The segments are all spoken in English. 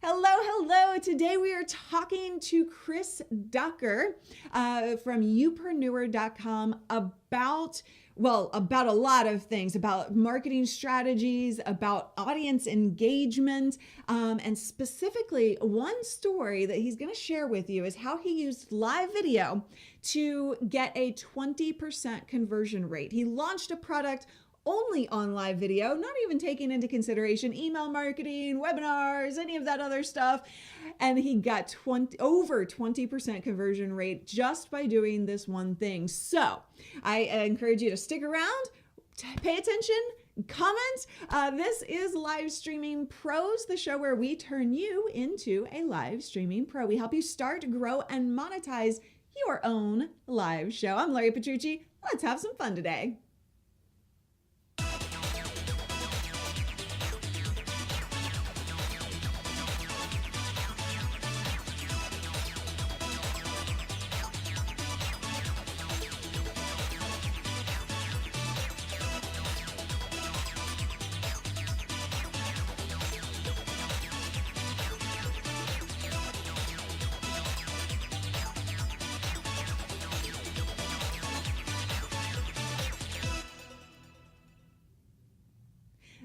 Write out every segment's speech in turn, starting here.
Hello, hello. Today we are talking to Chris Ducker from youpreneur.com about a lot of things, about marketing strategies, about audience engagement, and specifically one story that he's going to share with you is how he used live video to get a 20% conversion rate. He launched a product only on live video, not even taking into consideration email marketing, webinars, any of that other stuff. And he got over 20% conversion rate just by doing this one thing. So I encourage you to stick around, pay attention, comment. This is Live Streaming Pros, the show where we turn you into a live streaming pro. We help you start, grow, and monetize your own live show. I'm Larry Petrucci. Let's have some fun today.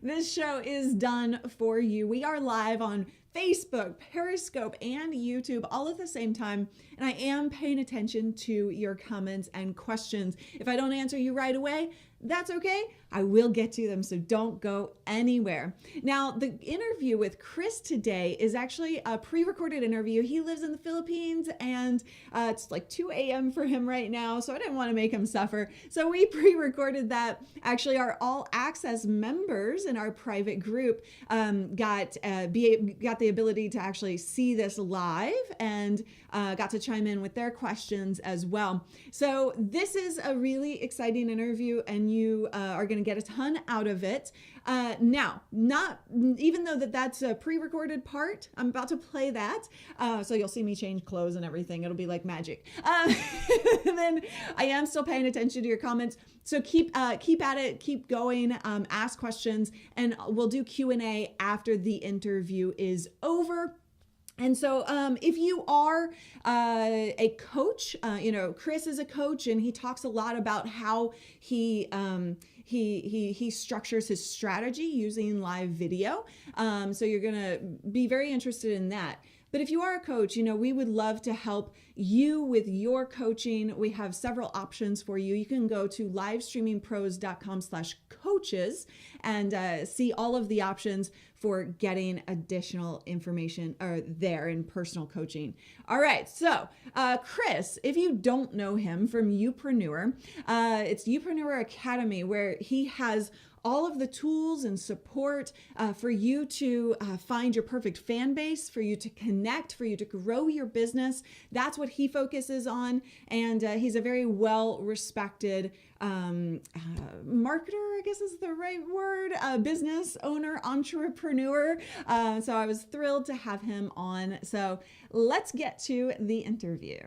This show is done for you. We are live on Facebook, Periscope, and YouTube all at the same time. And I am paying attention to your comments and questions. If I don't answer you right away, that's okay. I will get to them, so don't go anywhere. Now, the interview with Chris today is actually a pre-recorded interview. He lives in the Philippines, and it's like 2 a.m. for him right now, so I didn't want to make him suffer. So we pre-recorded that. Actually, our all-access members in our private group got the ability to actually see this live and got to chime in with their questions as well. So this is a really exciting interview, and you are going to get a ton out of it. Now, not even though that's a pre-recorded part, I'm about to play that. So you'll see me change clothes and everything. It'll be like magic. Then I am still paying attention to your comments. So keep at it, keep going, ask questions, and we'll do Q&A after the interview is over. And so if you are a coach, Chris is a coach, and he talks a lot about how he structures his strategy using live video. So you're going to be very interested in that. But if you are a coach, we would love to help you with your coaching. We have several options for you. You can go to livestreamingpros.com/coaches and see all of the options for getting additional information there in personal coaching. All right, so Chris, if you don't know him from Youpreneur, it's Youpreneur Academy, where he has all of the tools and support for you to find your perfect fan base, for you to connect, for you to grow your business. That's what he focuses on. And he's a very well-respected marketer, I guess is the right word, business owner, entrepreneur. So I was thrilled to have him on. So let's get to the interview.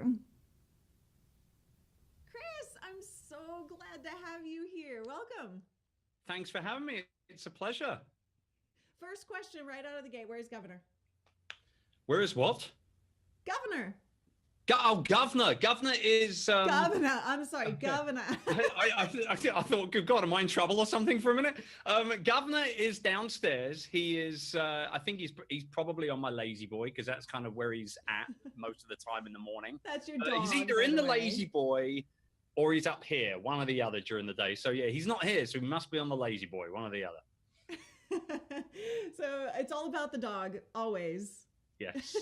Chris, I'm so glad to have you here. Welcome. Thanks for having me. It's a pleasure. First question right out of the gate. Where's Governor? Where is what? Governor. Governor. Governor is... Governor. I'm sorry, Governor. I thought, good God, am I in trouble or something for a minute? Governor is downstairs. He is, I think he's probably on my lazy boy, because that's kind of where he's at most of the time in the morning. That's your dog. He's either in the lazy boy or he's up here, one or the other during the day. So yeah, he's not here, so he must be on the lazy boy, one or the other. So it's all about the dog, always. Yes.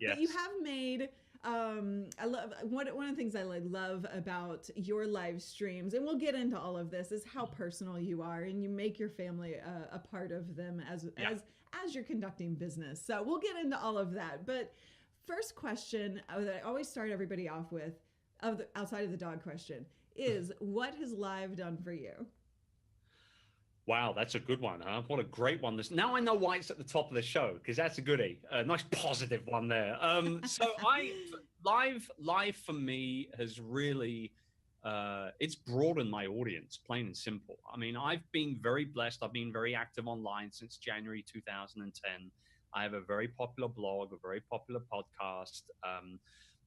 Yes. But you have made, I love, one of the things I love about your live streams, and we'll get into all of this, is how personal you are, and you make your family a part of them as you're conducting business. So we'll get into all of that. But first question that I always start everybody off with, outside of the dog question, is what has live done for you? Wow, that's a good one, huh? What a great one. Now I know why it's at the top of the show, because that's a goodie. A nice positive one there. So live for me has really, it's broadened my audience, plain and simple. I mean, I've been very blessed. I've been very active online since January 2010. I have a very popular blog, a very popular podcast.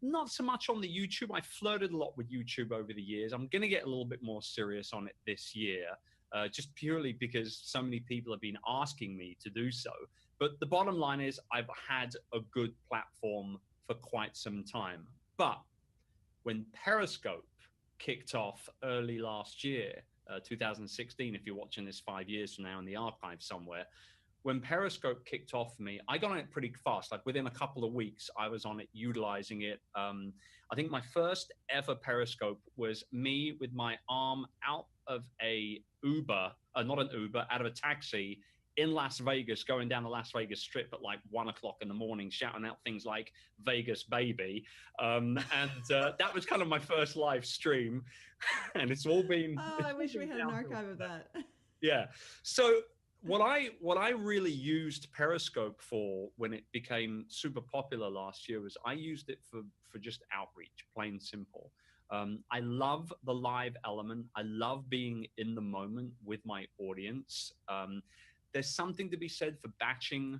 Not so much on the YouTube. I flirted a lot with YouTube over the years. I'm going to get a little bit more serious on it this year, just purely because so many people have been asking me to do so. But the bottom line is I've had a good platform for quite some time. But when Periscope kicked off early last year, 2016, if you're watching this 5 years from now in the archive somewhere, when Periscope kicked off for me, I got on it pretty fast. Like within a couple of weeks, I was on it, utilizing it. I think my first ever Periscope was me with my arm out of a Uber, not an Uber, out of a taxi in Las Vegas, going down the Las Vegas Strip at like 1 o'clock in the morning, shouting out things like "Vegas, baby," and that was kind of my first live stream, and it's all been. Oh, I wish we had an archive of that. Yeah. So what I really used Periscope for when it became super popular last year was I used it for just outreach, plain simple. I love the live element. I love being in the moment with my audience. There's something to be said for batching,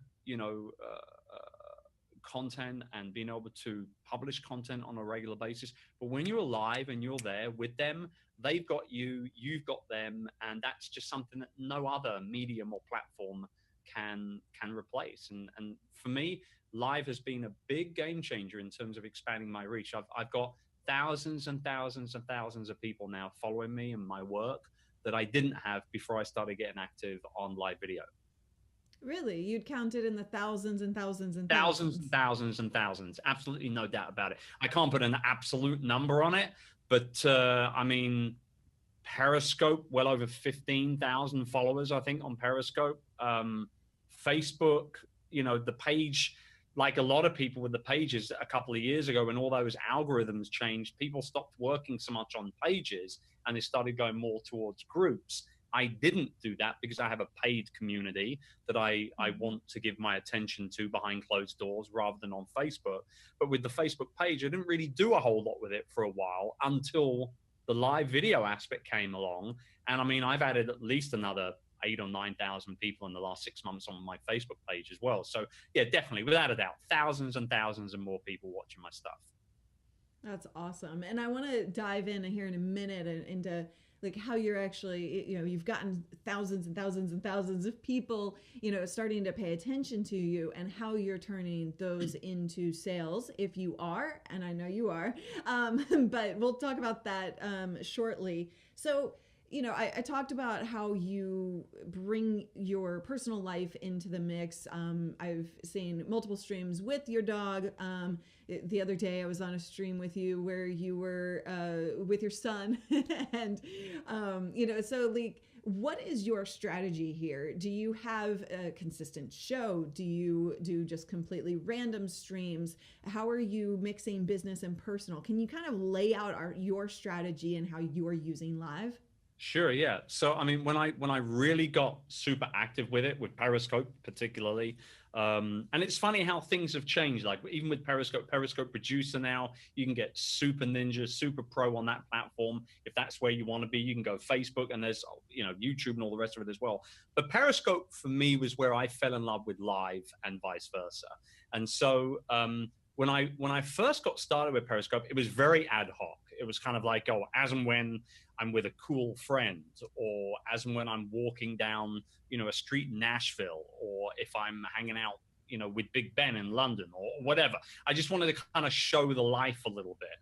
content and being able to publish content on a regular basis. But when you're live and you're there with them, they've got you, you've got them, and that's just something that no other medium or platform can replace. And for me, live has been a big game changer in terms of expanding my reach. I've got thousands and thousands and thousands of people now following me and my work that I didn't have before I started getting active on live video. Really? You'd count it in the thousands and thousands and thousands and thousands and thousands. Absolutely no doubt about it. I can't put an absolute number on it, but I mean, Periscope, well over 15,000 followers, I think, on Periscope. Facebook, the page, like a lot of people with the pages a couple of years ago, when all those algorithms changed, people stopped working so much on pages and they started going more towards groups. I didn't do that because I have a paid community that I want to give my attention to behind closed doors rather than on Facebook. But with the Facebook page, I didn't really do a whole lot with it for a while until the live video aspect came along. And I mean, I've added at least another 8,000 or 9,000 people in the last 6 months on my Facebook page as well. So yeah, definitely, without a doubt, thousands and thousands and more people watching my stuff. That's awesome. And I want to dive in here in a minute into like how you're actually, you've gotten thousands and thousands and thousands of people, starting to pay attention to you, and how you're turning those into sales, if you are, and I know you are, but we'll talk about that shortly. So, I talked about how you bring your personal life into the mix. I've seen multiple streams with your dog. The other day I was on a stream with you where you were with your son. And, so like, what is your strategy here? Do you have a consistent show? Do you do just completely random streams? How are you mixing business and personal? Can you kind of lay out your strategy and how you are using live? Sure, yeah. So, I mean, when I really got super active with it, with Periscope particularly, and it's funny how things have changed. Like even with Periscope Producer now, you can get Super Ninja, Super Pro on that platform. If that's where you want to be, you can go Facebook, and there's YouTube and all the rest of it as well. But Periscope for me was where I fell in love with live and vice versa. And so when I first got started with Periscope, it was very ad hoc. It was kind of like, as and when I'm with a cool friend, or as and when I'm walking down, a street in Nashville, or if I'm hanging out, with Big Ben in London or whatever. I just wanted to kind of show the life a little bit.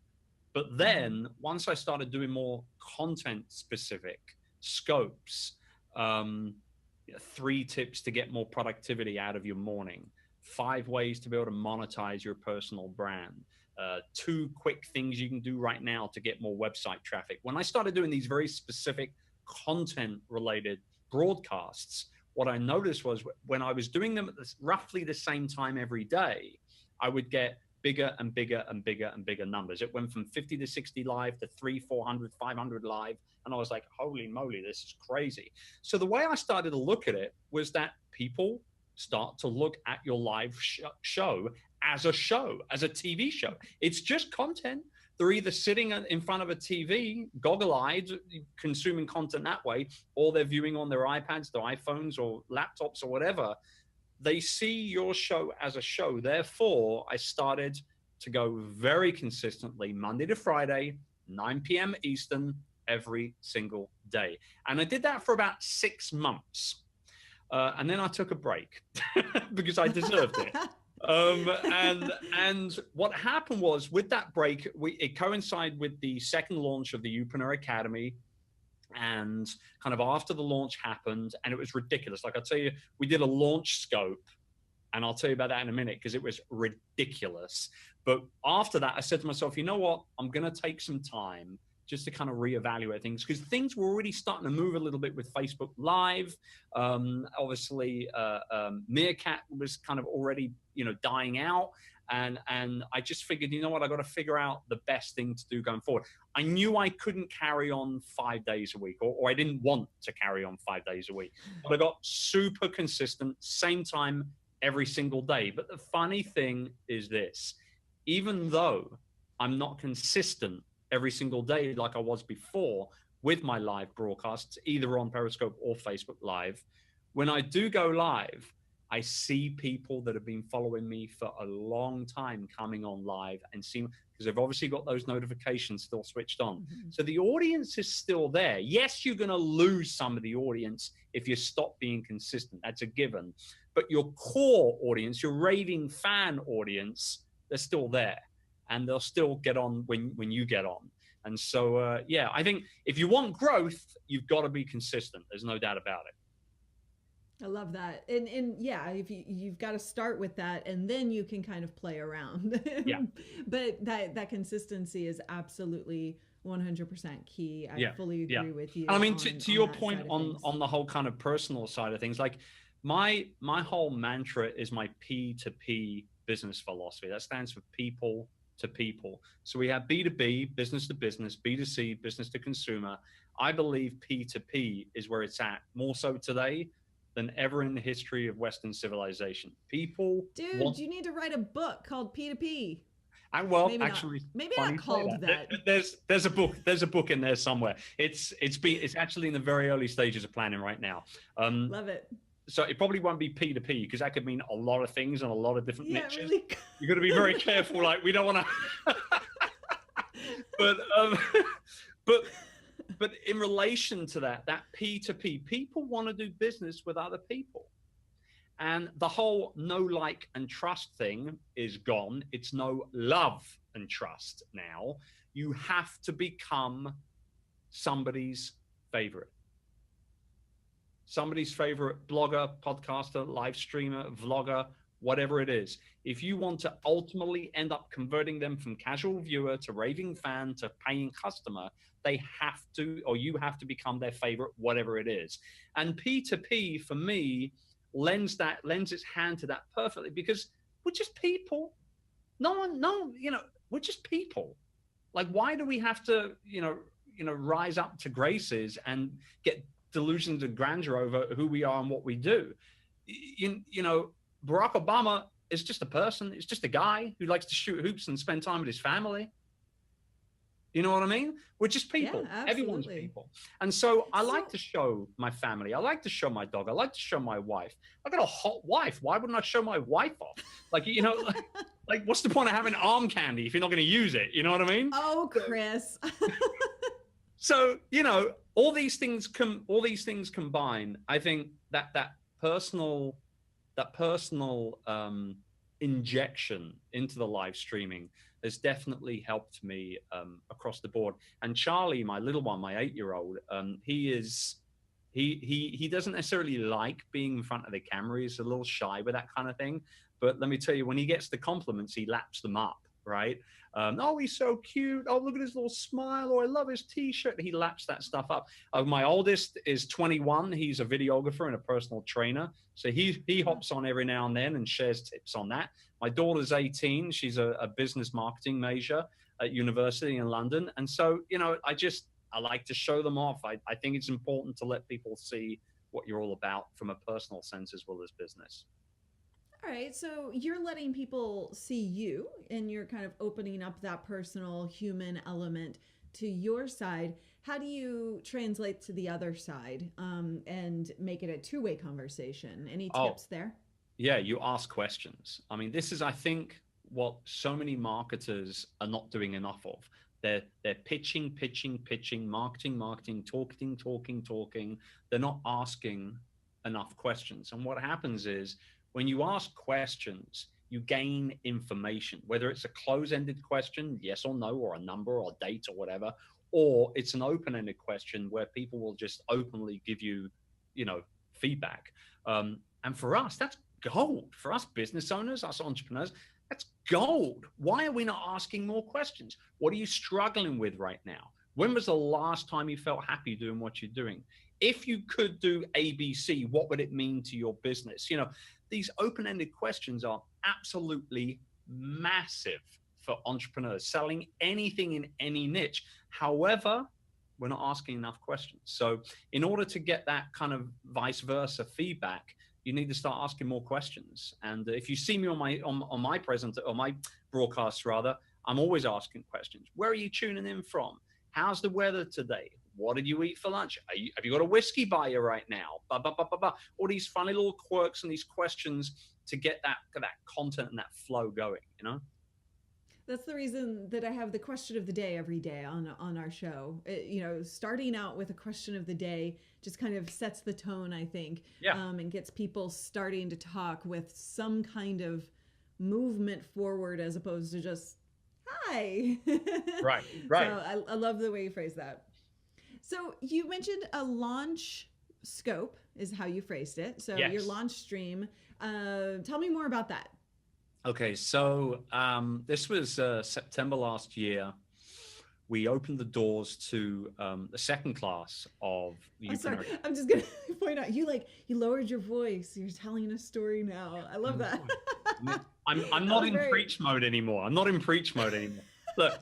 But then once I started doing more content specific scopes, 3 tips to get more productivity out of your morning, 5 ways to be able to monetize your personal brand, 2 quick things you can do right now to get more website traffic. When I started doing these very specific content related broadcasts, what I noticed was when I was doing them at roughly the same time every day, I would get bigger and bigger and bigger and bigger numbers. It went from 50 to 60 live to 300, 400, 500 live. And I was like, holy moly, this is crazy. So the way I started to look at it was that people start to look at your live show, as a TV show. It's just content. They're either sitting in front of a TV, goggle-eyed, consuming content that way, or they're viewing on their iPads, their iPhones, or laptops, or whatever. they see your show as a show. Therefore, I started to go very consistently Monday to Friday, 9 p.m. Eastern, every single day. And I did that for about 6 months. And then I took a break because I deserved it. And what happened was, with that break, it coincided with the second launch of the Youpreneur Academy. And kind of after the launch happened, and it was ridiculous. Like, I'll tell you, we did a launch scope, and I'll tell you about that in a minute because it was ridiculous. But after that, I said to myself, you know what? I'm going to take some time just to kind of reevaluate things, because things were already starting to move a little bit with Facebook Live. Obviously, Meerkat was kind of already, dying out. And I just figured, you know what, I got to figure out the best thing to do going forward. I knew I couldn't carry on 5 days a week, or I didn't want to carry on 5 days a week. But I got super consistent, same time every single day. But the funny thing is this: even though I'm not consistent every single day like I was before with my live broadcasts, either on Periscope or Facebook Live, when I do go live, I see people that have been following me for a long time coming on live and seeing, because they've obviously got those notifications still switched on. Mm-hmm. So the audience is still there. Yes, you're going to lose some of the audience if you stop being consistent. That's a given. But your core audience, your raving fan audience, they're still there. And they'll still get on when you get on. And so, yeah, I think if you want growth, you've got to be consistent. There's no doubt about it. I love that. And yeah, if you've got to start with that, and then you can kind of play around. Yeah. But that consistency is absolutely 100% key. I fully agree with you. I mean, to your point on the whole kind of personal side of things, like my whole mantra is my P2P business philosophy. That stands for people to people. So we have B2B, business to business, B2C, business to consumer. I believe P2P is where it's at more so today than ever in the history of Western civilization. People, dude, you need to write a book called P2P. Well, maybe not called that. There's a book in there somewhere. It's actually in the very early stages of planning right now. Love it. So it probably won't be P2P, because that could mean a lot of things and a lot of different niches. Really. You've got to be very careful. Like, we don't want to. But in relation to that P2P, people want to do business with other people. And the whole know, like, and trust thing is gone. It's no love and trust now. You have to become somebody's favorite. Somebody's favorite blogger, podcaster, live streamer, vlogger, whatever it is. If you want to ultimately end up converting them from casual viewer to raving fan to paying customer, they have to, or you have to become their favorite, whatever it is. And P2P for me lends its hand to that perfectly, because we're just people. We're just people. Like, why do we have to, rise up to graces and get delusions of grandeur over who we are and what we do? Barack Obama is just a person. It's just a guy who likes to shoot hoops and spend time with his family. You know what I mean? We're just people. Yeah, everyone's people. And so I like to show my family. I like to show my dog. I like to show my wife. I got a hot wife. Why wouldn't I show my wife off? Like, like what's the point of having arm candy if you're not going to use it? You know what I mean? Oh, Chris. So, all these things combine. I think that personal injection into the live streaming has definitely helped me across the board. And Charlie, my little one, my 8-year-old, he doesn't necessarily like being in front of the camera. He's a little shy with that kind of thing. But let me tell you, when he gets the compliments, he laps them up, right? Oh, he's so cute. Oh, look at his little smile. Oh, I love his t-shirt. He laps that stuff up. My oldest is 21. He's a videographer and a personal trainer. So he hops on every now and then and shares tips on that. My daughter's 18. She's a business marketing major at university in London. And so, I like to show them off. I think it's important to let people see what you're all about from a personal sense as well as business. All right, so you're letting people see you, and you're kind of opening up that personal human element to your side. How do you translate to the other side and make it a two-way conversation? Any tips there? Yeah, you ask questions. I mean, this is, I think, what so many marketers are not doing enough of. They're pitching, pitching, pitching, marketing, marketing, talking, talking, talking. They're not asking enough questions. And what happens is when you ask questions, you gain information, whether it's a close-ended question, yes or no, or a number or date or whatever, or it's an open-ended question where people will just openly give you, feedback. And for us, that's gold. For us business owners, us entrepreneurs, that's gold. Why are we not asking more questions? What are you struggling with right now? When was the last time you felt happy doing what you're doing? If you could do ABC, what would it mean to your business? These open-ended questions are absolutely massive for entrepreneurs selling anything in any niche. However, we're not asking enough questions. So in order to get that kind of vice versa feedback, you need to start asking more questions. And if you see me on my broadcasts rather, I'm always asking questions. Where are you tuning in from? How's the weather today? What did you eat for lunch? Have you got a whiskey by you right now? All these funny little quirks and these questions to get that content and that flow going. That's the reason that I have the question of the day every day on our show. Starting out with a question of the day just kind of sets the tone, I think, and gets people starting to talk with some kind of movement forward as opposed to just, hi. Right. So I love the way you phrase that. So you mentioned a launch scope is how you phrased it. So your launch stream. Tell me more about that. Okay, so this was September last year. We opened the doors to the second class of the Sorry, I'm just gonna point out you lowered your voice. You're telling a story now. I love that. I'm not in preach mode anymore. Look,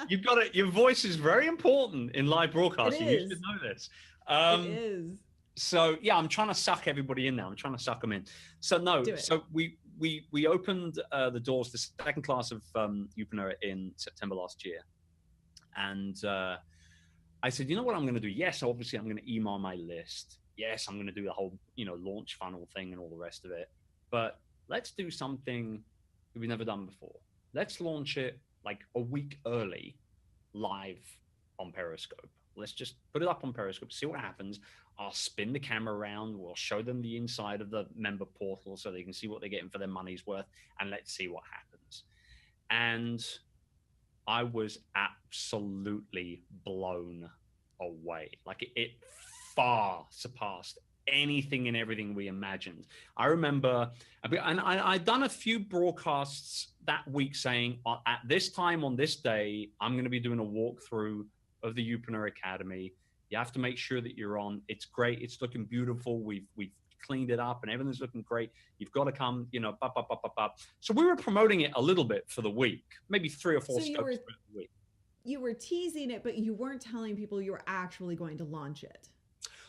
you've got it. Your voice is very important in live broadcasting. You should know this. It is. So yeah, I'm trying to suck everybody in now. I'm trying to suck them in. So we opened the doors, the second class of Youpreneur in September last year. And I said, you know what I'm going to do? Yes, obviously I'm going to email my list. Yes, I'm going to do the whole, launch funnel thing and all the rest of it. But let's do something that we've never done before. Let's launch it like a week early, live on Periscope. Let's just put it up on Periscope, see what happens. I'll spin the camera around. We'll show them the inside of the member portal so they can see what they're getting for their money's worth. And let's see what happens. And I was absolutely blown away. Like it far surpassed anything and everything we imagined. I remember, and I'd done a few broadcasts that week saying, at this time on this day, I'm going to be doing a walkthrough of the Youpreneur Academy. You have to make sure that you're on. It's great. It's looking beautiful. We've cleaned it up and everything's looking great. You've got to come, So we were promoting it a little bit for the week, maybe 3 or 4 scopes for the week. You were teasing it, but you weren't telling people you were actually going to launch it.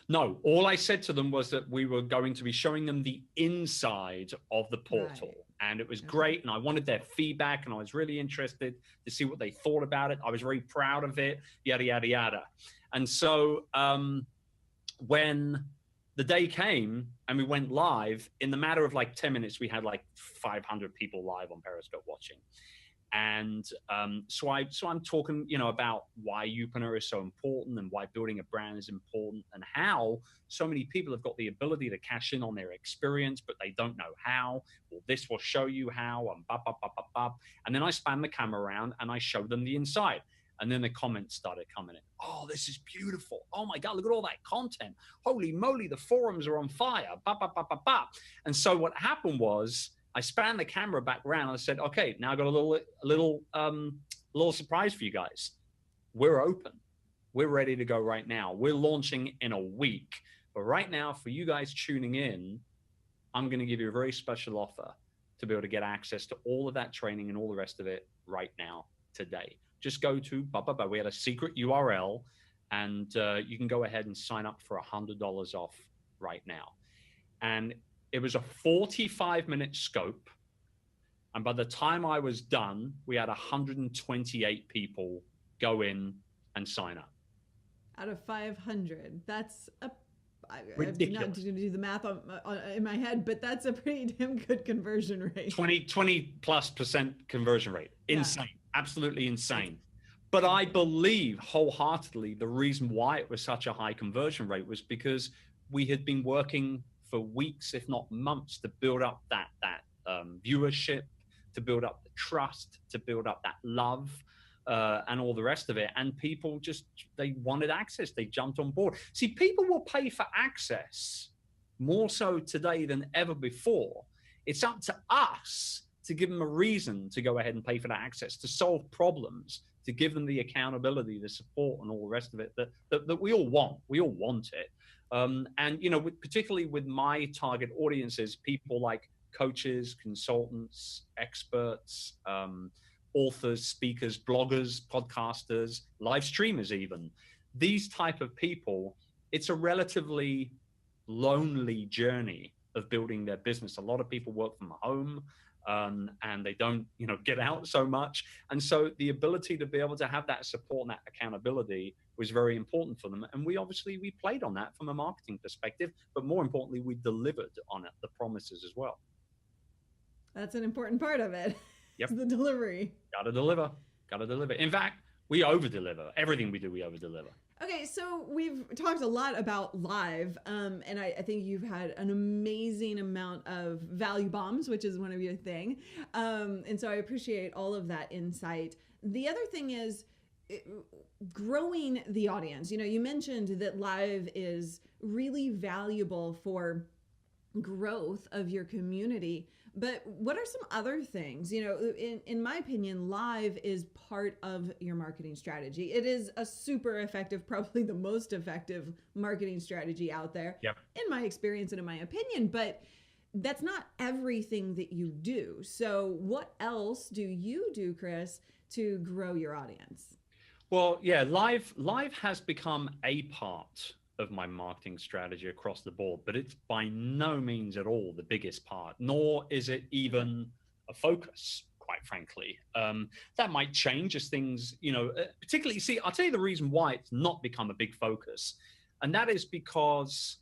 No, all I said to them was that we were going to be showing them the inside of the portal. Right. And it was great. And I wanted their feedback and I was really interested to see what they thought about it. I was very proud of it, yada, yada, yada. And so when the day came and we went live, in the matter of like 10 minutes, we had like 500 people live on Periscope watching. And so I'm talking, about why Youpreneur is so important and why building a brand is important and how so many people have got the ability to cash in on their experience, but they don't know how. Well, this will show you how, and then I span the camera around and I show them the inside. And then the comments started coming in. Oh, this is beautiful. Oh my God, look at all that content. Holy moly, the forums are on fire. And so what happened was, I span the camera back around and I said, okay, now I got a little surprise for you guys. We're open. We're ready to go right now. We're launching in a week. But right now, for you guys tuning in, I'm going to give you a very special offer to be able to get access to all of that training and all the rest of it right now, today. Just go to, we had a secret URL, and you can go ahead and sign up for $100 off right now. And it was a 45-minute scope. And by the time I was done, we had 128 people go in and sign up. Out of 500. That's I'm not going to do the math in my head, but that's a pretty damn good conversion rate. 20+% conversion rate. Insane. Yeah. Absolutely insane. But I believe wholeheartedly the reason why it was such a high conversion rate was because we had been working for weeks, if not months, to build up that viewership, to build up the trust, to build up that love, and all the rest of it. And people they wanted access. They jumped on board. See, people will pay for access more so today than ever before. It's up to us to give them a reason to go ahead and pay for that access, to solve problems, to give them the accountability, the support, and all the rest of it that we all want. We all want it. And, particularly with my target audiences, people like coaches, consultants, experts, authors, speakers, bloggers, podcasters, live streamers even. These type of people, it's a relatively lonely journey of building their business. A lot of people work from home, and they don't, get out so much. And so the ability to be able to have that support and that accountability was very important for them. And we played on that from a marketing perspective, but more importantly, we delivered on it, the promises as well. That's an important part of it. Yep. The delivery. Gotta deliver. In fact, we over-deliver. Everything we do, we over-deliver. Okay, so we've talked a lot about live, and I think you've had an amazing amount of value bombs, which is one of your thing. And so I appreciate all of that insight. The other thing is growing the audience. You mentioned that live is really valuable for growth of your community. But what are some other things? In my opinion, live is part of your marketing strategy. It is a super effective, probably the most effective marketing strategy out there, yep, in my experience and in my opinion. But that's not everything that you do. So what else do you do, Chris, to grow your audience? Well, yeah, live has become a part of my marketing strategy across the board, but it's by no means at all the biggest part, nor is it even a focus, quite frankly. That might change as things, particularly, see, I'll tell you the reason why it's not become a big focus. And that is because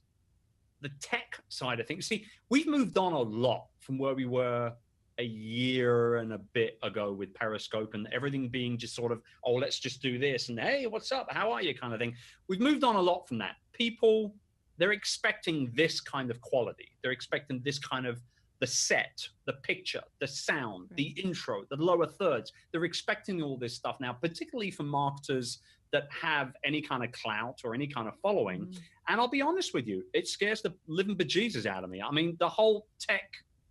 the tech side of things, see, we've moved on a lot from where we were a year and a bit ago with Periscope and everything being just sort of, oh, let's just do this and hey, what's up? How are you? Kind of thing. We've moved on a lot from that. People, they're expecting this kind of quality. They're expecting this kind of the set, the picture, the sound, the intro, the lower thirds. They're expecting all this stuff now, particularly for marketers that have any kind of clout or any kind of following. Mm-hmm. And I'll be honest with you, it scares the living bejesus out of me. I mean, the whole tech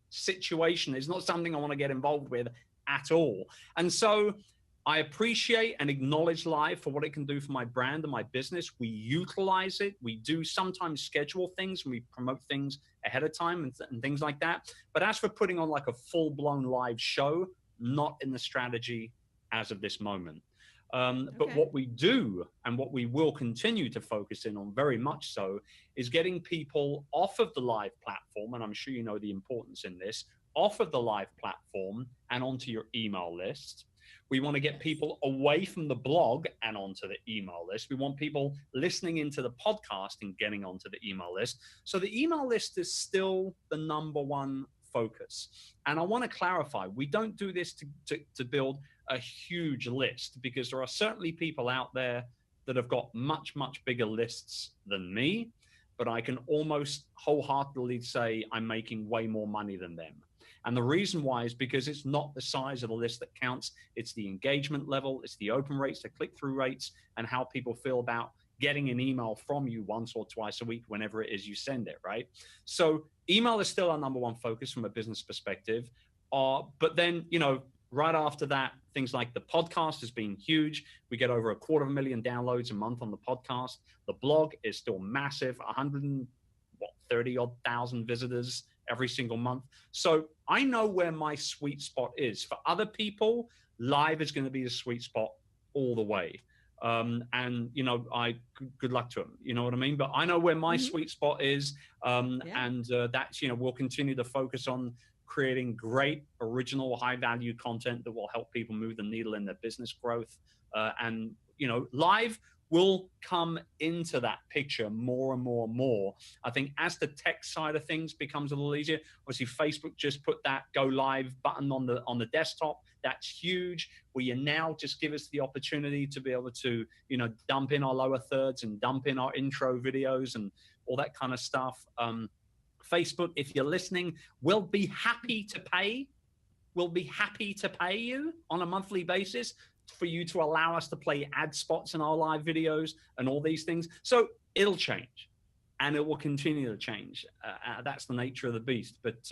situation is not something I want to get involved with at all. And so I appreciate and acknowledge live for what it can do for my brand and my business. We utilize it. We do sometimes schedule things and we promote things ahead of time and things like that. But as for putting on like a full-blown live show, not in the strategy as of this moment. But what we do and what we will continue to focus in on very much so is getting people off of the live platform, and I'm sure you know the importance in this, off of the live platform and onto your email list. We want to get people away from the blog and onto the email list. We want people listening into the podcast and getting onto the email list. So the email list is still the number one focus. And I want to clarify, we don't do this to build a huge list, because there are certainly people out there that have got much, much bigger lists than me, but I can almost wholeheartedly say I'm making way more money than them. And the reason why is because it's not the size of the list that counts. It's the engagement level, it's the open rates, the click-through rates, and how people feel about getting an email from you once or twice a week, whenever it is you send it, right? So email is still our number one focus from a business perspective. But then, right after that, things like the podcast has been huge. We get over 250,000 downloads a month on the podcast. The blog is still massive, 130,000 visitors every single month. So I know where my sweet spot is. For other people, live is going to be the sweet spot all the way. And, good luck to them. You know what I mean? But I know where my sweet spot is. And that's, we'll continue to focus on creating great, original, high-value content that will help people move the needle in their business growth. And live will come into that picture more and more and more. I think as the tech side of things becomes a little easier, obviously Facebook just put that go live button on the desktop. That's huge. Where you now just give us the opportunity to be able to, you know, dump in our lower thirds and dump in our intro videos and all that kind of stuff. Facebook, if you're listening, will be happy to pay. We'll be happy to pay you on a monthly basis for you to allow us to play ad spots in our live videos and all these things. So it'll change, and it will continue to change. That's the nature of the beast. But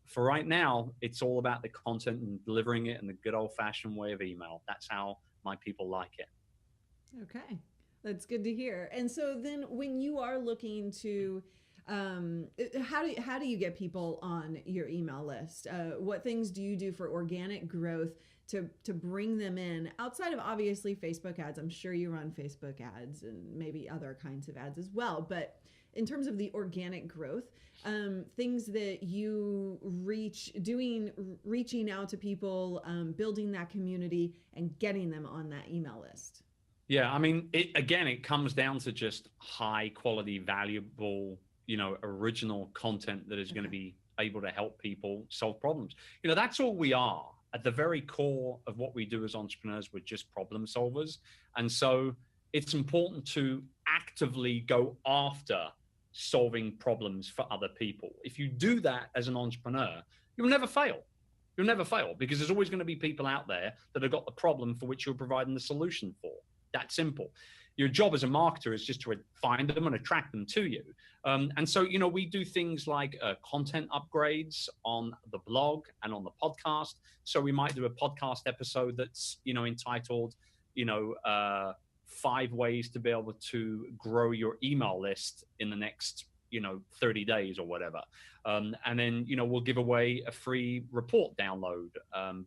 for right now, it's all about the content and delivering it in the good old-fashioned way of email. That's how my people like it. Okay, that's good to hear. And so then when you are looking to how do you get people on your email list? What things do you do for organic growth to bring them in outside of obviously Facebook ads? I'm sure you run Facebook ads and maybe other kinds of ads as well. But in terms of the organic growth, things that you reaching out to people, building that community and getting them on that email list. Yeah, I mean, it comes down to just high quality, valuable, you know, original content that is going to be able to help people solve problems. You know, that's all we are. At the very core of what we do as entrepreneurs, we're just problem solvers. And so it's important to actively go after solving problems for other people. If you do that as an entrepreneur, you'll never fail. You'll never fail because there's always going to be people out there that have got the problem for which you're providing the solution for. That simple. Your job as a marketer is just to find them and attract them to you. And so, you know, we do things like content upgrades on the blog and on the podcast. So we might do a podcast episode that's, you know, entitled, you know, 5 ways to be able to grow your email list in the next, you know, 30 days or whatever. And then, you know, we'll give away a free report download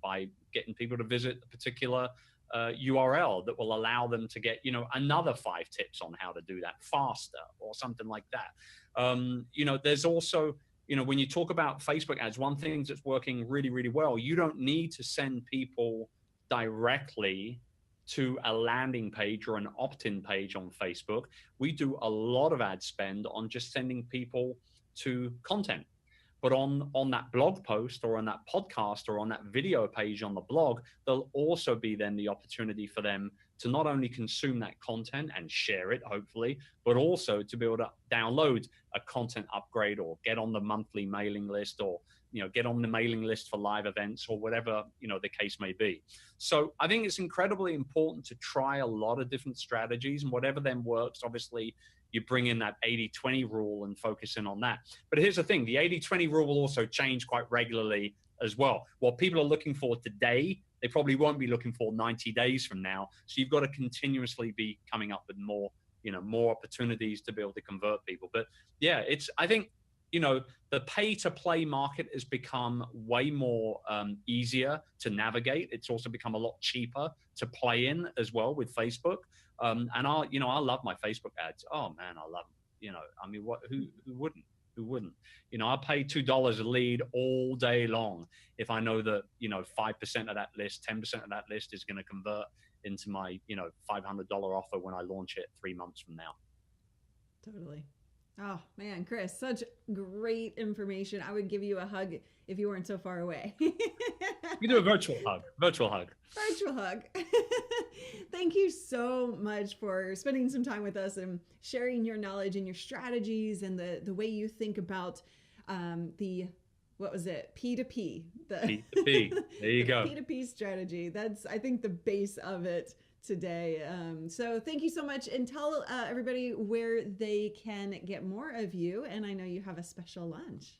by getting people to visit a particular URL that will allow them to get, you know, another 5 tips on how to do that faster or something like that. You know, there's also, you know, when you talk about Facebook ads, one thing that's working really, really well, you don't need to send people directly to a landing page or an opt-in page on Facebook. We do a lot of ad spend on just sending people to content. But on that blog post or on that podcast or on that video page on the blog, there'll also be then the opportunity for them to not only consume that content and share it, hopefully, but also to be able to download a content upgrade or get on the monthly mailing list or, you know, get on the mailing list for live events or whatever, you know, the case may be. So I think it's incredibly important to try a lot of different strategies, and whatever then works, obviously, you bring in that 80-20 rule and focus in on that. But here's the thing, the 80-20 rule will also change quite regularly as well. What people are looking for today, they probably won't be looking for 90 days from now. So you've got to continuously be coming up with more, you know, more opportunities to be able to convert people. But yeah, I think, you know, the pay to play market has become way more easier to navigate. It's also become a lot cheaper to play in as well with Facebook. And I love my Facebook ads. Oh man, I love them. You know, I mean, who wouldn't? Who wouldn't? You know, I pay $2 a lead all day long if I know that, you know, 5% of that list, 10% of that list is going to convert into my, you know, $500 offer when I launch it 3 months from now. Totally. Oh man, Chris, such great information. I would give you a hug if you weren't so far away. We do a virtual hug. Virtual hug. Virtual hug. Thank you so much for spending some time with us and sharing your knowledge and your strategies and the way you think about what was it? P2P. P2P. There you go. P2P strategy. That's, I think, the base of it today. So thank you so much, and tell everybody where they can get more of you. And I know you have a special lunch.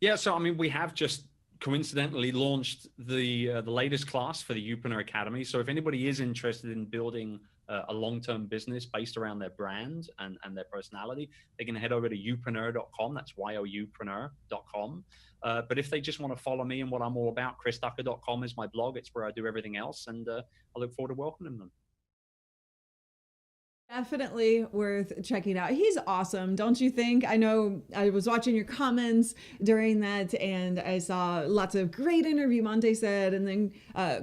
Yeah, so I mean, we have just coincidentally launched the latest class for the Youpreneur Academy. So if anybody is interested in building a long-term business based around their brand and their personality, they can head over to youpreneur.com. That's youpreneur.com. But if they just want to follow me and what I'm all about, chrisducker.com is my blog. It's where I do everything else. And I look forward to welcoming them. Definitely worth checking out. He's awesome, don't you think? I know I was watching your comments during that and I saw lots of great interview, Monte said, and then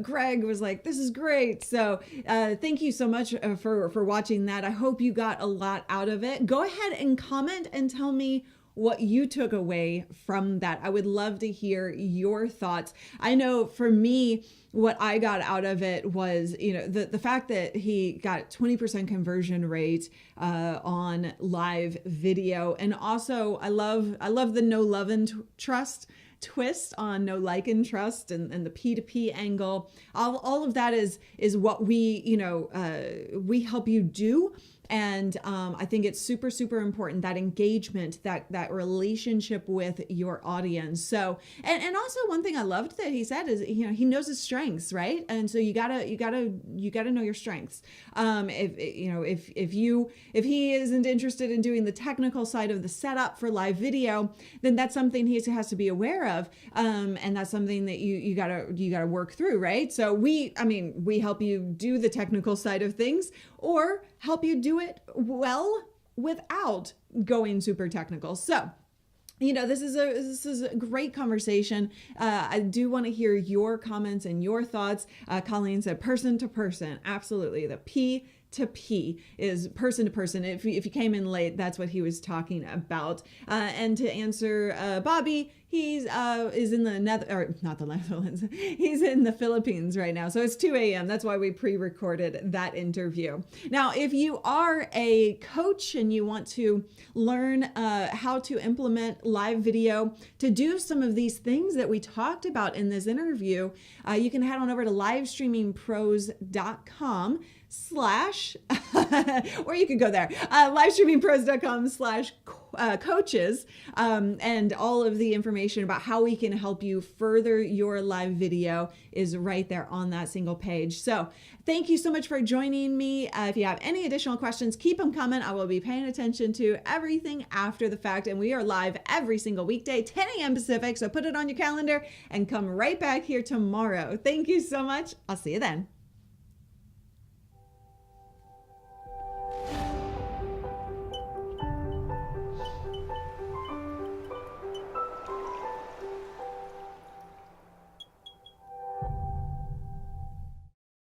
Greg was like, this is great. So thank you so much for watching that. I hope you got a lot out of it. Go ahead and comment and tell me what you took away from that. I would love to hear your thoughts. I know for me, what I got out of it was, the fact that he got 20% conversion rate on live video. And also I love the no love and trust twist on no like and trust and the P2P angle. All of that is what we help you do. And I think it's super, super important, that engagement, that relationship with your audience. So, and also one thing I loved that he said is, he knows his strengths, right? And so you gotta know your strengths. If he isn't interested in doing the technical side of the setup for live video, then that's something he has to be aware of. And that's something that you gotta work through, right? So we help you do the technical side of things, or help you do it well without going super technical. So, this is a great conversation. I do want to hear your comments and your thoughts. Colleen said person to person. Absolutely. The P to P is person to person. If you came in late, that's what he was talking about. And to answer Bobby, he's is in the not the Netherlands. He's in the Philippines right now. So it's 2 a.m. That's why we pre-recorded that interview. Now, if you are a coach and you want to learn how to implement live video to do some of these things that we talked about in this interview, you can head on over to livestreamingpros.com/ or you could go there, livestreamingpros.com/coaches, and all of the information about how we can help you further your live video is right there on that single page. So thank you so much for joining me. If you have any additional questions, keep them coming. I will be paying attention to everything after the fact, and we are live every single weekday, 10 a.m. Pacific, so put it on your calendar and come right back here tomorrow. Thank you so much. I'll see you then.